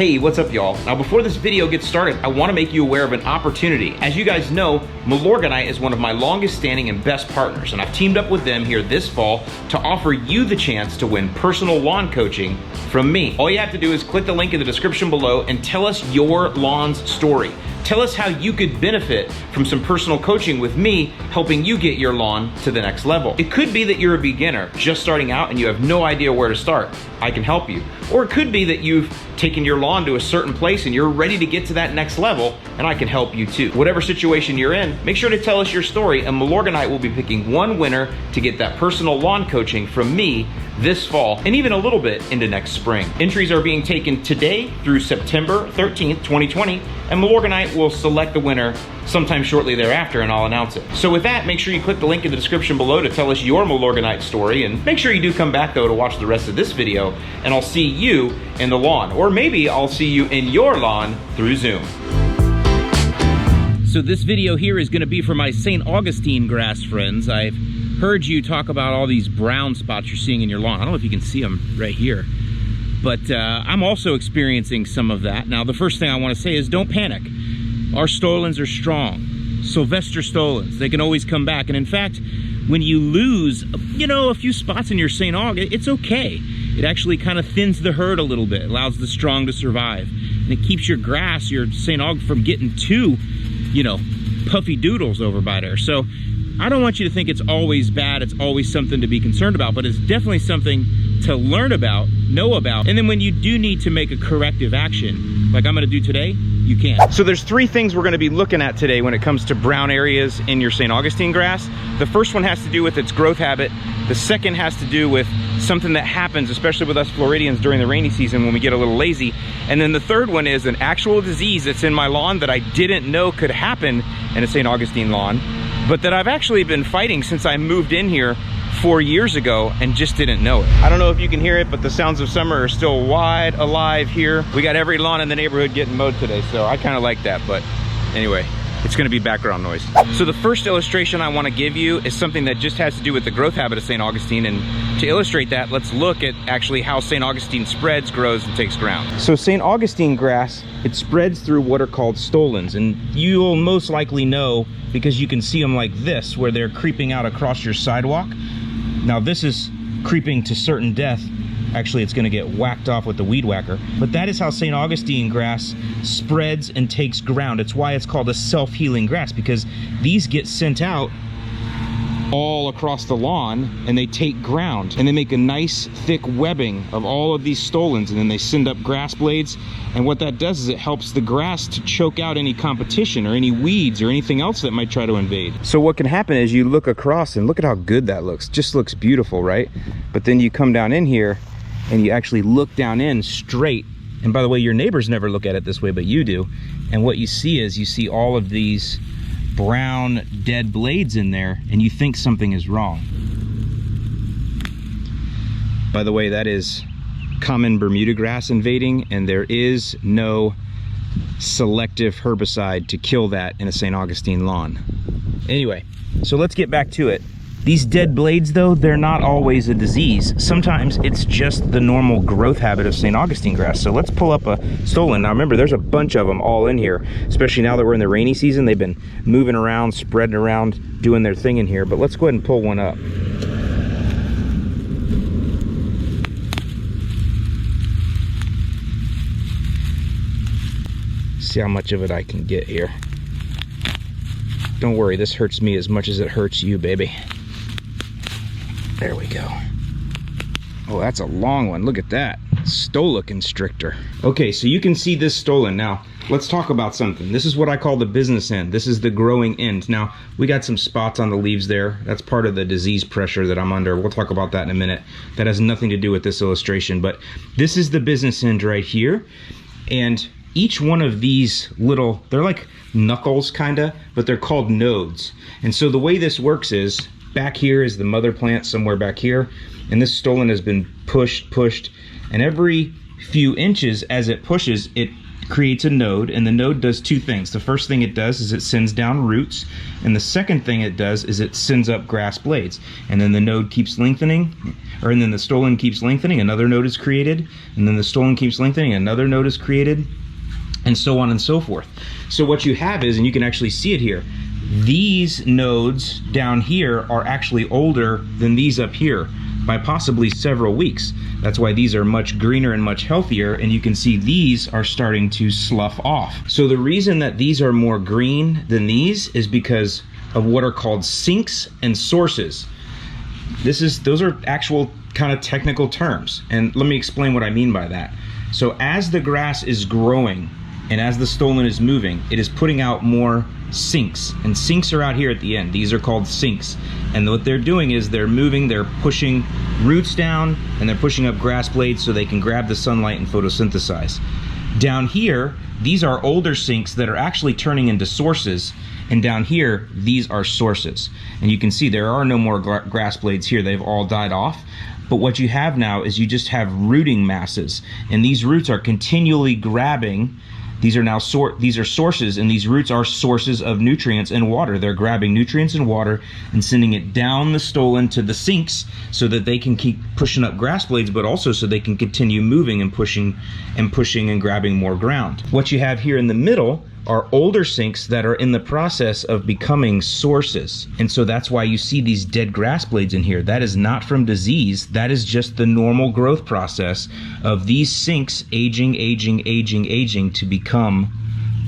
Hey, what's up y'all? Now before this video gets started, I want to make you aware of an opportunity. As you guys know, Milorganite is one of my longest standing and best partners, and I've teamed up with them here this fall to offer you the chance to win personal lawn coaching from me. All you have to do is click the link in the description below and tell us your lawn's story. Tell us how you could benefit from some personal coaching with me, helping you get your lawn to the next level. It could be that you're a beginner, just starting out and you have no idea where to start. I can help you. Or it could be that you've taken your lawn to a certain place and you're ready to get to that next level, and I can help you too. Whatever situation you're in, make sure to tell us your story, and Milorganite will be picking one winner to get that personal lawn coaching from me this fall, and even a little bit into next spring. Entries are being taken today through September 13th, 2020, and Milorganite will select the winner sometime shortly thereafter, and I'll announce it. So with that, make sure you click the link in the description below to tell us your Milorganite story, and make sure you do come back though to watch the rest of this video, and I'll see you in the lawn, or maybe I'll see you in your lawn through Zoom. So this video here is gonna be for my St Augustinegrass friends. I've heard you talk about all these brown spots you're seeing in your lawn. I don't know if you can see them right here, but I'm also experiencing some of that. Now, the first thing I want to say is don't panic. Our stolons are strong. Sylvester stolons, they can always come back. And in fact, when you lose, a few spots in your St. Aug, it's okay. It actually kind of thins the herd a little bit, allows the strong to survive. And it keeps your grass, your St. Aug, from getting too, puffy doodles over by there. So I don't want you to think it's always bad, it's always something to be concerned about, but it's definitely something to learn about, know about, and then when you do need to make a corrective action, like I'm gonna do today, you can. So there's three things we're gonna be looking at today when it comes to brown areas in your St. Augustine grass. The first one has to do with its growth habit. The second has to do with something that happens, especially with us Floridians during the rainy season when we get a little lazy. And then the third one is an actual disease that's in my lawn that I didn't know could happen in a St. Augustine lawn, but that I've actually been fighting since I moved in here 4 years ago and just didn't know it. I don't know if you can hear it, but the sounds of summer are still wide alive here. We got every lawn in the neighborhood getting mowed today, so I kind of like that, but anyway, it's gonna be background noise. So the first illustration I wanna give you is something that just has to do with the growth habit of St. Augustine, and to illustrate that, let's look at actually how St. Augustine spreads, grows, and takes ground. So St. Augustine grass, it spreads through what are called stolons, and you'll most likely know because you can see them like this, where they're creeping out across your sidewalk. Now this is creeping to certain death. Actually, it's gonna get whacked off with the weed whacker. But that is how St. Augustine grass spreads and takes ground. It's why it's called a self-healing grass, because these get sent out all across the lawn and they take ground and they make a nice thick webbing of all of these stolons, and then they send up grass blades, and what that does is it helps the grass to choke out any competition or any weeds or anything else that might try to invade. So what can happen is you look across and look at how good that looks. Just looks beautiful, right? But then you come down in here and you actually look down in straight, and by the way, your neighbors never look at it this way, but you do, and what you see is you see all of these brown dead blades in there, and you think something is wrong. By the way, that is common Bermuda grass invading, and there is no selective herbicide to kill that in a St. Augustine lawn. Anyway, so let's get back to it. These dead blades though, they're not always a disease. Sometimes it's just the normal growth habit of St. Augustine grass. So let's pull up a stolon. Now remember, there's a bunch of them all in here, especially now that we're in the rainy season. They've been moving around, spreading around, doing their thing in here, but let's go ahead and pull one up. See how much of it I can get here. Don't worry, this hurts me as much as it hurts you, baby. There we go. Oh, that's a long one. Look at that. Stola constrictor. Okay, so you can see this stolon. Now, let's talk about something. This is what I call the business end. This is the growing end. Now, we got some spots on the leaves there. That's part of the disease pressure that I'm under. We'll talk about that in a minute. That has nothing to do with this illustration, but this is the business end right here. And each one of these little, they're like knuckles kinda, but they're called nodes. And so the way this works is, back here is the mother plant, somewhere back here, and this stolon has been pushed, and every few inches as it pushes, it creates a node, and the node does two things. The first thing it does is it sends down roots, and the second thing it does is it sends up grass blades. And then the node keeps lengthening, and then the stolon keeps lengthening, another node is created, and then the stolon keeps lengthening, another node is created, and so on and so forth. So what you have is, and you can actually see it here, these nodes down here are actually older than these up here by possibly several weeks. That's why these are much greener and much healthier, and you can see these are starting to slough off. So the reason that these are more green than these is because of what are called sinks and sources. Those are actual kind of technical terms, and let me explain what I mean by that. So as the grass is growing and as the stolon is moving, it is putting out more sinks, and sinks are out here at the end. These are called sinks, and what they're doing is they're moving, they're pushing roots down, and they're pushing up grass blades so they can grab the sunlight and photosynthesize. Down here, these are older sinks that are actually turning into sources, and down here, these are sources. And you can see there are no more grass blades here, they've all died off. But what you have now is you just have rooting masses, and these roots are continually grabbing. These are now sources, and these roots are sources of nutrients and water. They're grabbing nutrients and water and sending it down the stolon to the sinks so that they can keep pushing up grass blades, but also so they can continue moving and pushing and grabbing more ground. What you have here in the middle are older sinks that are in the process of becoming sources. And so that's why you see these dead grass blades in here. That is not from disease. That is just the normal growth process of these sinks aging to become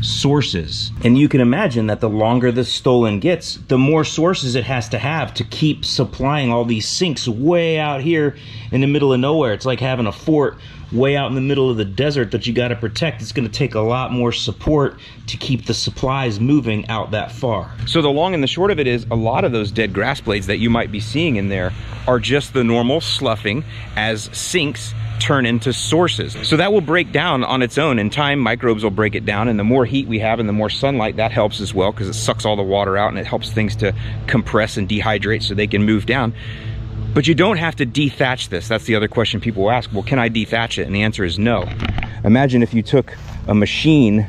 sources. And you can imagine that the longer the stolon gets, the more sources it has to have to keep supplying all these sinks way out here in the middle of nowhere. It's like having a fort way out in the middle of the desert that you got to protect. It's going to take a lot more support to keep the supplies moving out that far. So the long and the short of it is, a lot of those dead grass blades that you might be seeing in there are just the normal sloughing as sinks turn into sources. So that will break down on its own. In time, microbes will break it down, and the more heat we have and the more sunlight, that helps as well, because it sucks all the water out and it helps things to compress and dehydrate so they can move down. But you don't have to de-thatch this. That's the other question people ask. Well, can I de-thatch it? And the answer is no. Imagine if you took a machine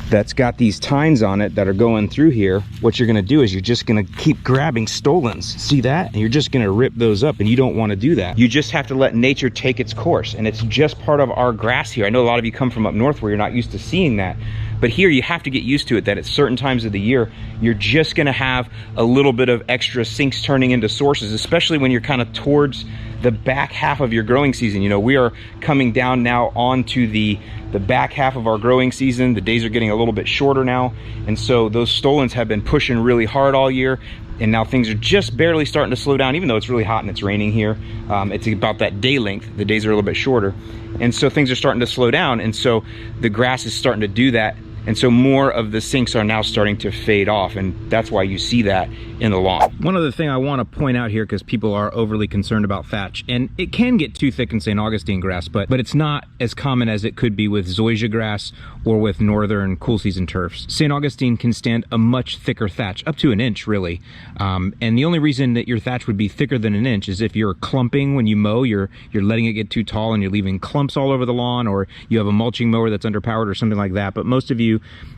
that's got these tines on it that are going through here. What you're gonna do is you're just gonna keep grabbing stolons. See that? And you're just gonna rip those up, and you don't wanna do that. You just have to let nature take its course, and it's just part of our grass here. I know a lot of you come from up north where you're not used to seeing that. But here you have to get used to it, that at certain times of the year, you're just gonna have a little bit of extra sinks turning into sources, especially when you're kind of towards the back half of your growing season. You know, we are coming down now onto the back half of our growing season. The days are getting a little bit shorter now. And so those stolons have been pushing really hard all year. And now things are just barely starting to slow down, even though it's really hot and it's raining here. It's about that day length. The days are a little bit shorter. And so things are starting to slow down. And so the grass is starting to do that. And so more of the sinks are now starting to fade off, and that's why you see that in the lawn. One other thing I want to point out here, because people are overly concerned about thatch, and it can get too thick in St. Augustine grass, but it's not as common as it could be with Zoysia grass or with northern cool season turfs. St. Augustine can stand a much thicker thatch, up to an inch really. And the only reason that your thatch would be thicker than an inch is if you're clumping when you mow, you're letting it get too tall and you're leaving clumps all over the lawn, or you have a mulching mower that's underpowered or something like that. But most of you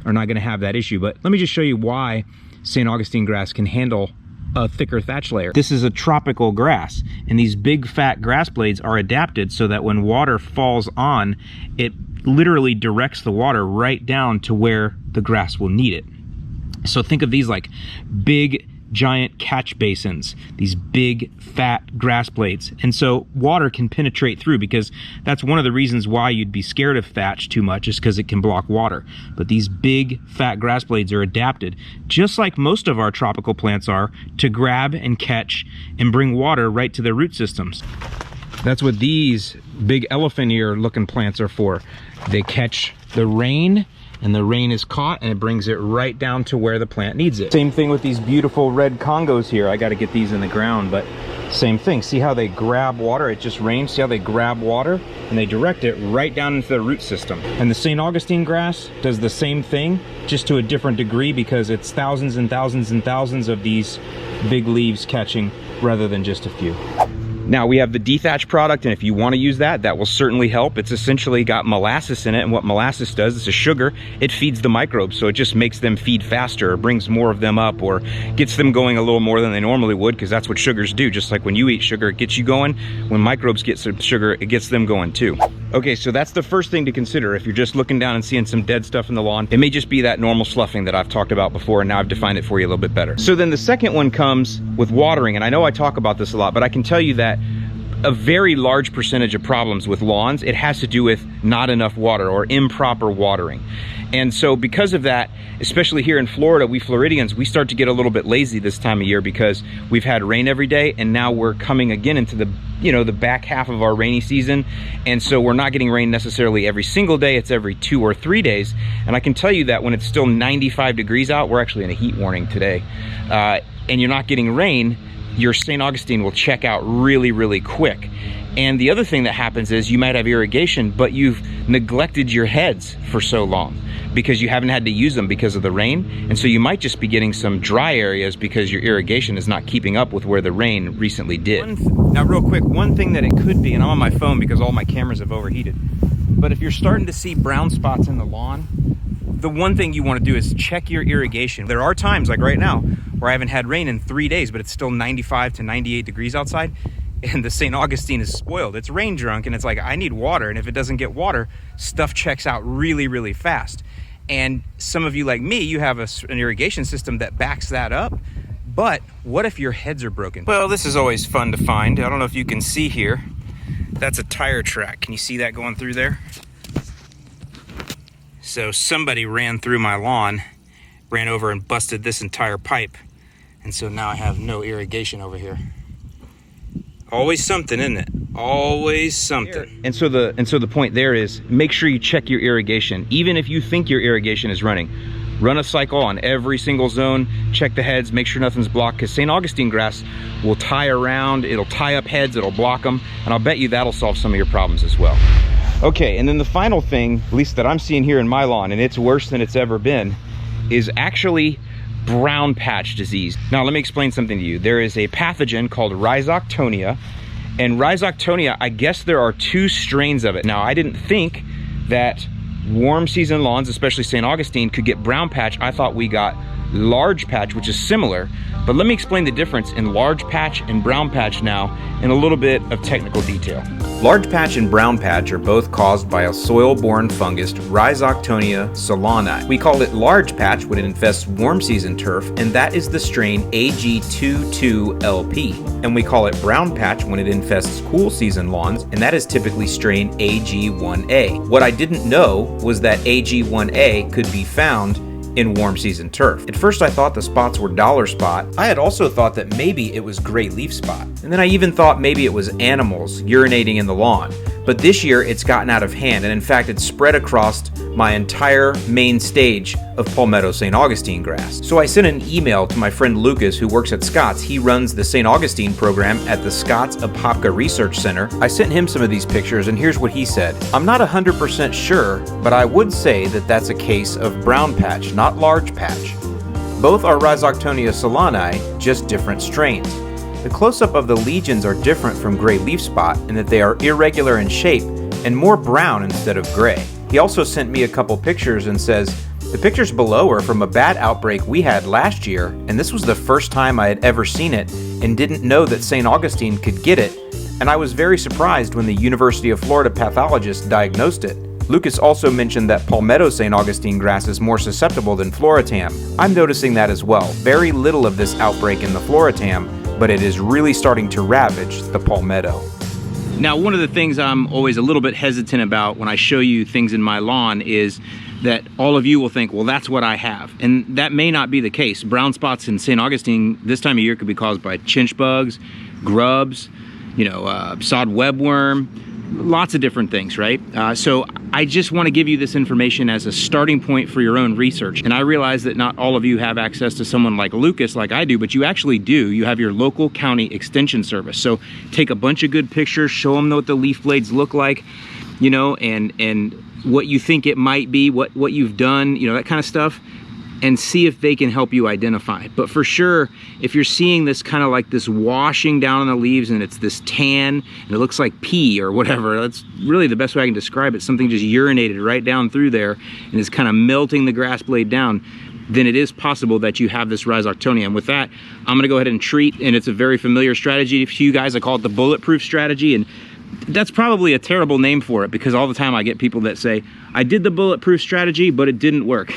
are not going to have that issue. But let me just show you why St. Augustine grass can handle a thicker thatch layer. This is a tropical grass, and these big fat grass blades are adapted so that when water falls on, it literally directs the water right down to where the grass will need it. So think of these like big giant catch basins, these big fat grass blades. And so water can penetrate through, because that's one of the reasons why you'd be scared of thatch too much, is because it can block water. But these big fat grass blades are adapted, just like most of our tropical plants are, to grab and catch and bring water right to their root systems. That's what these big elephant ear looking plants are for. They catch the rain, and the rain is caught and it brings it right down to where the plant needs it. Same thing with these beautiful red Congos here. I got to get these in the ground, but same thing. See how they grab water? It just rains. See how they grab water and they direct it right down into the root system. And the St. Augustine grass does the same thing, just to a different degree, because it's thousands and thousands and thousands of these big leaves catching rather than just a few. Now we have the De-Thatch product, and if you want to use that, that will certainly help. It's essentially got molasses in it, and what molasses does, it's a sugar, it feeds the microbes, so it just makes them feed faster, or brings more of them up, or gets them going a little more than they normally would, because that's what sugars do. Just like when you eat sugar, it gets you going. When microbes get some sugar, it gets them going too. Okay, so that's the first thing to consider if you're just looking down and seeing some dead stuff in the lawn. It may just be that normal sloughing that I've talked about before, and now I've defined it for you a little bit better. So then the second one comes with watering, and I know I talk about this a lot, but I can tell you that a very large percentage of problems with lawns, it has to do with not enough water or improper watering. And so because of that, especially here in Florida, we Floridians, we start to get a little bit lazy this time of year because we've had rain every day, and now we're coming again into the, you know, the back half of our rainy season. And so we're not getting rain necessarily every single day, it's every 2 or 3 days. And I can tell you that when it's still 95 degrees out, we're actually in a heat warning today, and you're not getting rain, your St. Augustine will check out really, really quick. And the other thing that happens is you might have irrigation, but you've neglected your heads for so long because you haven't had to use them because of the rain. And so you might just be getting some dry areas because your irrigation is not keeping up with where the rain recently did. Now real quick, one thing that it could be, and I'm on my phone because all my cameras have overheated, but if you're starting to see brown spots in the lawn, the one thing you want to do is check your irrigation. There are times, like right now, where I haven't had rain in 3 days, but it's still 95 to 98 degrees outside, and the St. Augustine is spoiled. It's rain drunk, and it's like, I need water, and if it doesn't get water, stuff checks out really, really fast. And some of you, like me, you have an irrigation system that backs that up, but what if your heads are broken? Well, this is always fun to find. I don't know if you can see here. That's a tire track. Can you see that going through there? So somebody ran through my lawn, ran over and busted this entire pipe. And so now I have no irrigation over here. Always something, isn't it? Always something. And so the point there is, make sure you check your irrigation. Even if you think your irrigation is running, run a cycle on every single zone, check the heads, make sure nothing's blocked, because St. Augustine grass will tie around, it'll tie up heads, it'll block them, and I'll bet you that'll solve some of your problems as well. Okay, and then the final thing, at least that I'm seeing here in my lawn, and it's worse than it's ever been, is actually brown patch disease. Now let me explain something to you. There is a pathogen called Rhizoctonia, and Rhizoctonia, I guess there are 2 strains of it. Now I didn't think that warm season lawns, especially St. Augustine, could get brown patch. I thought we got large patch, which is similar, but let me explain the difference in large patch and brown patch now in a little bit of technical detail. Large patch and brown patch are both caused by a soil-borne fungus, Rhizoctonia solani. We call it large patch when it infests warm season turf, and that is the strain AG22LP. And we call it brown patch when it infests cool season lawns, and that is typically strain AG1A. What I didn't know was that AG1A could be found in warm season turf. At first I thought the spots were dollar spot. I had also thought that maybe it was gray leaf spot. And then I even thought maybe it was animals urinating in the lawn. But this year it's gotten out of hand, and in fact it's spread across my entire main stage of Palmetto St. Augustine grass. So I sent an email to my friend Lucas, who works at Scott's. He runs the St. Augustine program at the Scott's Apopka Research Center. I sent him some of these pictures, and here's what he said. I'm not 100% sure, but I would say that that's a case of brown patch, not large patch. Both are Rhizoctonia solani, just different strains. The close-up of the lesions are different from gray leaf spot in that they are irregular in shape and more brown instead of gray. He also sent me a couple pictures and says, the pictures below are from a bat outbreak we had last year, and this was the first time I had ever seen it and didn't know that St. Augustine could get it, and I was very surprised when the University of Florida pathologist diagnosed it. Lucas also mentioned that Palmetto St. Augustine grass is more susceptible than Floratam. I'm noticing that as well. Very little of this outbreak in the Floratam, but it is really starting to ravage the Palmetto. Now, one of the things I'm always a little bit hesitant about when I show you things in my lawn is that all of you will think, well, that's what I have. And that may not be the case. Brown spots in St. Augustine this time of year could be caused by chinch bugs, grubs, sod webworm, lots of different things, right? So I just want to give you this information as a starting point for your own research. And I realize that not all of you have access to someone like Lucas like I do, but you actually do. You have your local county extension service. So take a bunch of good pictures, show them what the leaf blades look like, and what you think it might be, what you've done, that kind of stuff. and see if they can help you identify. But for sure, if you're seeing this kind of like this washing down on the leaves and it's this tan and it looks like pee or whatever, that's really the best way I can describe it. Something just urinated right down through there and is kind of melting the grass blade down, then it is possible that you have this Rhizoctonia. And with that, I'm gonna go ahead and treat, and it's a very familiar strategy to you guys. I call it the bulletproof strategy, and that's probably a terrible name for it because all the time I get people that say, I did the bulletproof strategy, but it didn't work.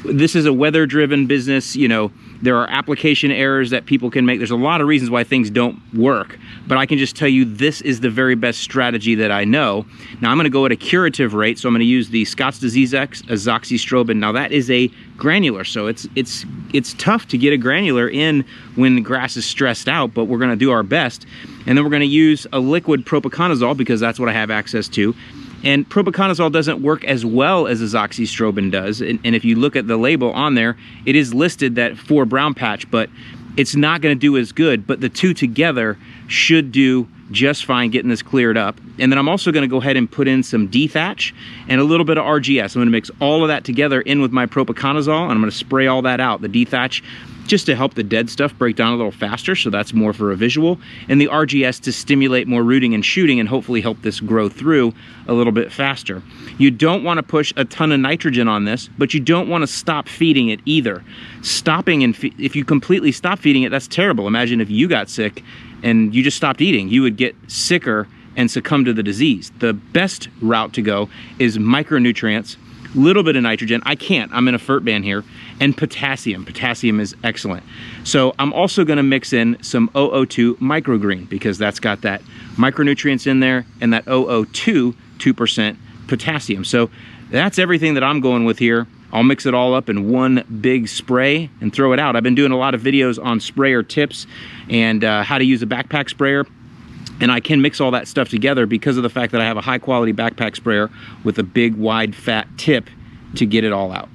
This is a weather-driven business. You know, there are application errors that people can make. There's a lot of reasons why things don't work, but I can just tell you this is the very best strategy that I know. Now I'm gonna go at a curative rate, so I'm gonna use the Scott's Disease X azoxystrobin. Now that is a granular, so it's tough to get a granular in when the grass is stressed out, but we're gonna do our best. And then we're gonna use a liquid propiconazole because that's what I have access to. And propiconazole doesn't work as well as azoxystrobin does. And if you look at the label on there, it is listed that for brown patch, but it's not gonna do as good. But the two together should do just fine getting this cleared up. And then I'm also gonna go ahead and put in some De-Thatch and a little bit of RGS. I'm gonna mix all of that together in with my propiconazole, and I'm gonna spray all that out. The De-Thatch just to help the dead stuff break down a little faster, so that's more for a visual, and the RGS to stimulate more rooting and shooting and hopefully help this grow through a little bit faster. You don't want to push a ton of nitrogen on this, but you don't want to stop feeding it either. Stopping and if you completely stop feeding it, that's terrible. Imagine if you got sick and you just stopped eating, you would get sicker and succumb to the disease. The best route to go is micronutrients, little bit of nitrogen. I can't, I'm in a FERT ban here, and potassium. Potassium is excellent. So I'm also gonna mix in some OO2 MicroGreene because that's got that micronutrients in there and that OO2, 2% potassium. So that's everything that I'm going with here. I'll mix it all up in one big spray and throw it out. I've been doing a lot of videos on sprayer tips and how to use a backpack sprayer. And I can mix all that stuff together because of the fact that I have a high quality backpack sprayer with a big, wide, fat tip to get it all out.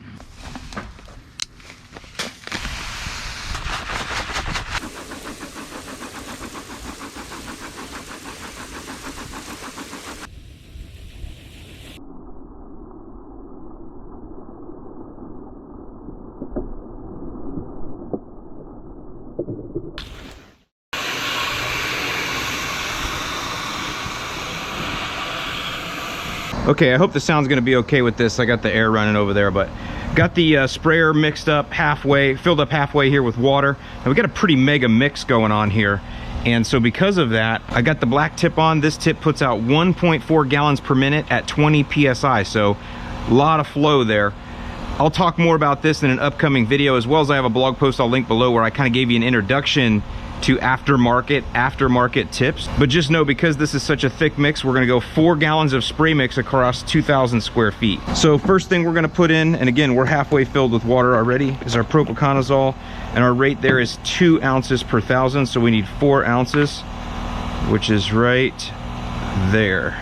Okay, I hope the sound's gonna be okay with this. I got the air running over there, but got the sprayer mixed up halfway, filled up halfway here with water. And we got a pretty mega mix going on here. And so because of that, I got the black tip on. This tip puts out 1.4 gallons per minute at 20 PSI. So a lot of flow there. I'll talk more about this in an upcoming video, as well as I have a blog post I'll link below where I kind of gave you an introduction to aftermarket tips. But just know, because this is such a thick mix, we're gonna go 4 gallons of spray mix across 2,000 square feet. So first thing we're gonna put in, and again, we're halfway filled with water already, is our propiconazole, and our rate there is 2 ounces per 1,000, so we need 4 ounces, which is right there.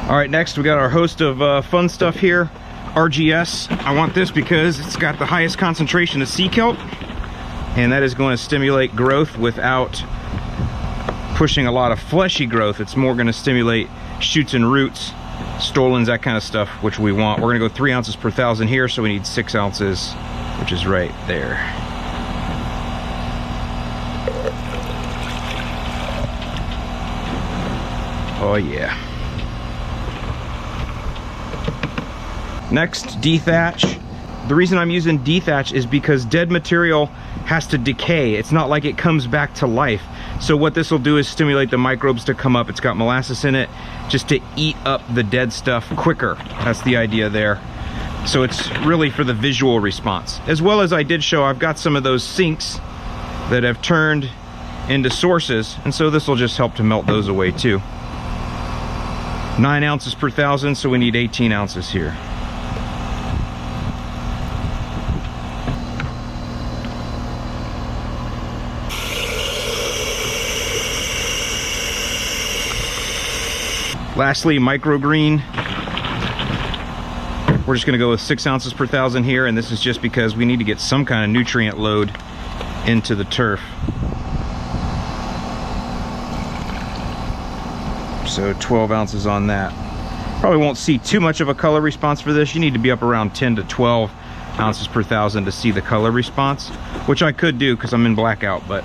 All right, next we got our host of fun stuff here, RGS. I want this because it's got the highest concentration of sea kelp, and that is going to stimulate growth without pushing a lot of fleshy growth. It's more going to stimulate shoots and roots, stolons, that kind of stuff, which we want. We're going to go 3 ounces per 1,000 here, so we need 6 ounces, which is right there. Oh yeah. Next, De-Thatch. The reason I'm using De-Thatch is because dead material has to decay. It's not like it comes back to life. So what this will do is stimulate the microbes to come up. It's got molasses in it just to eat up the dead stuff quicker. That's the idea there. So it's really for the visual response. As well as I did show, I've got some of those sinks that have turned into sources, and so this will just help to melt those away too. 9 ounces per 1,000, so we need 18 ounces here. Lastly, MicroGreene. We're just gonna go with 6 ounces per 1,000 here, and this is just because we need to get some kind of nutrient load into the turf. So 12 ounces on that. Probably won't see too much of a color response for this. You need to be up around 10 to 12 ounces per 1,000 to see the color response, which I could do because I'm in blackout, but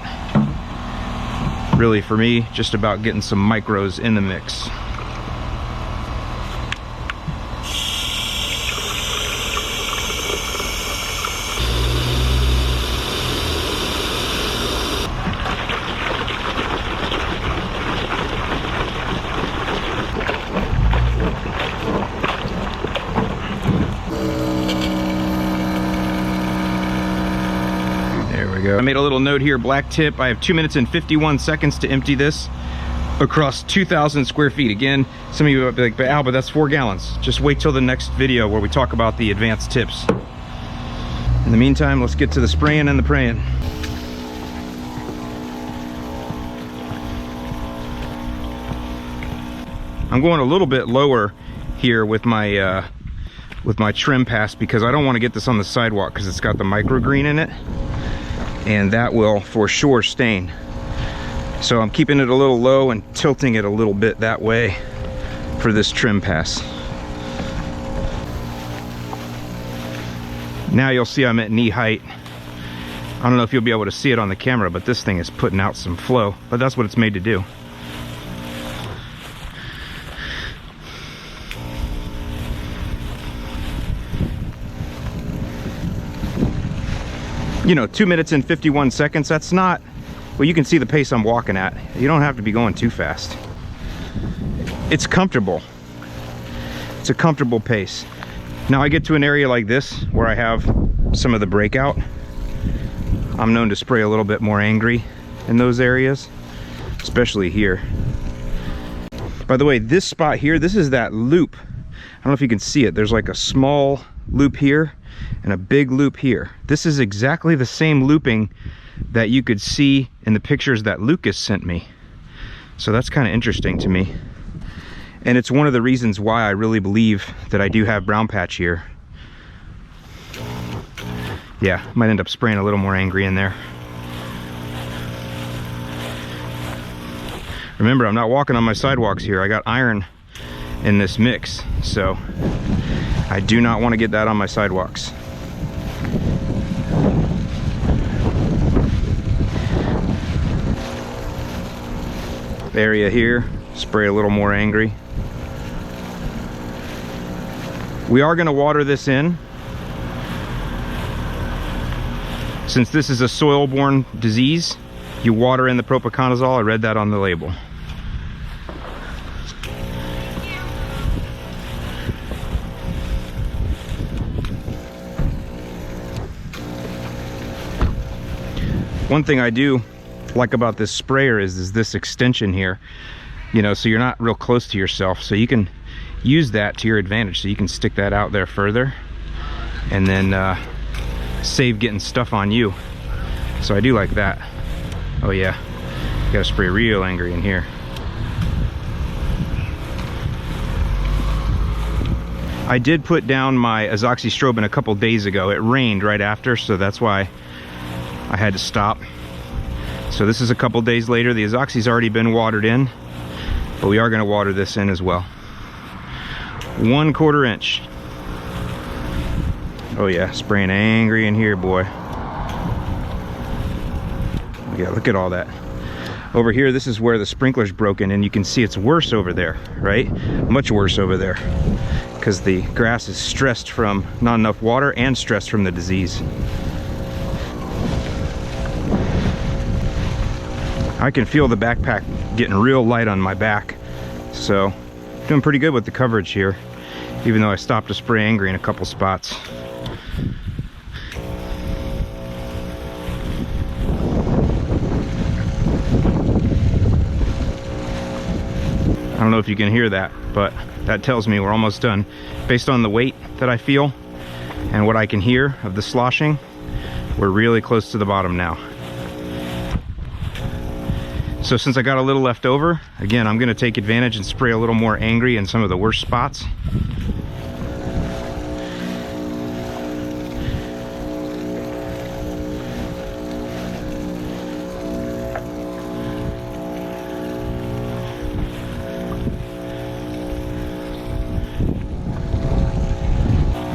really for me, just about getting some micros in the mix. I made a little note here, black tip. I have 2 minutes and 51 seconds to empty this across 2,000 square feet. Again, some of you might be like, but Al, but that's 4 gallons. Just wait till the next video where we talk about the advanced tips. In the meantime, let's get to the spraying and the praying. I'm going a little bit lower here with my trim pass because I don't want to get this on the sidewalk because it's got the MicroGreene in it, and that will for sure stain. So I'm keeping it a little low and tilting it a little bit that way for this trim pass. Now you'll see I'm at knee height. I don't know if you'll be able to see it on the camera, but this thing is putting out some flow, but that's what it's made to do. You know, 2 minutes and 51 seconds, that's not, well, you can see the pace I'm walking at. You don't have to be going too fast. It's comfortable. It's a comfortable pace. Now I get to an area like this where I have some of the breakout. I'm known to spray a little bit more angry in those areas, especially here. By the way, this spot here, this is that loop. I don't know if you can see it. There's like a small loop here and a big loop here. This is exactly the same looping that you could see in the pictures that Lucas sent me. So that's kind of interesting to me. And it's one of the reasons why I really believe that I do have brown patch here. Yeah, might end up spraying a little more angry in there. Remember, I'm not walking on my sidewalks here. I got iron in this mix, so I do not want to get that on my sidewalks. Area here, spray a little more angry. We are going to water this in. Since this is a soil-borne disease, you water in the propiconazole. I read that on the label. One thing I do like about this sprayer is this extension here, you know, so you're not real close to yourself, so you can use that to your advantage. So you can stick that out there further and then save getting stuff on you. So I do like that. Oh yeah, you gotta spray real angry in here. I did put down my azoxystrobin a couple days ago. It rained right after, so that's why I had to stop. So this is a couple days later. The azoxy's already been watered in, but we are going to water this in as well. 1/4 inch. Oh yeah, spraying angry in here, boy. Yeah, look at all that. Over here, this is where the sprinkler's broken, and you can see it's worse over there, right? Much worse over there, because the grass is stressed from not enough water and stressed from the disease. I can feel the backpack getting real light on my back, so doing pretty good with the coverage here, even though I stopped to spray angry in a couple spots. I don't know if you can hear that, but that tells me we're almost done. Based on the weight that I feel and what I can hear of the sloshing, we're really close to the bottom now. So since I got a little left over, again, I'm gonna take advantage and spray a little more angry in some of the worst spots.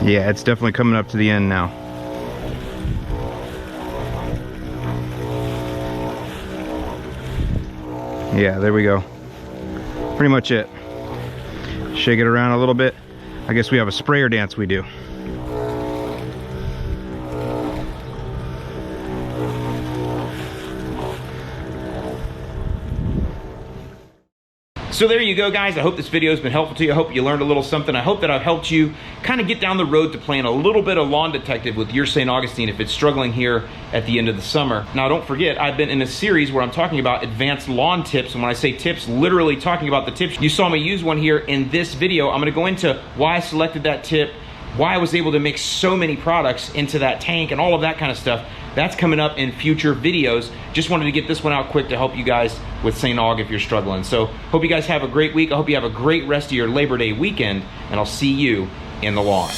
Yeah, it's definitely coming up to the end now. Yeah, there we go. Pretty much it. Shake it around a little bit. I guess we have a sprayer dance we do. So there you go, guys. I hope this video has been helpful to you. I hope you learned a little something. I hope that I've helped you kind of get down the road to playing a little bit of lawn detective with your St. Augustine if it's struggling here at the end of the summer. Now, don't forget, I've been in a series where I'm talking about advanced lawn tips. And when I say tips, literally talking about the tips. You saw me use one here in this video. I'm gonna go into why I selected that tip, why I was able to mix so many products into that tank and all of that kind of stuff. That's coming up in future videos. Just wanted to get this one out quick to help you guys with St. Aug if you're struggling. So hope you guys have a great week. I hope you have a great rest of your Labor Day weekend, and I'll see you in the lawn.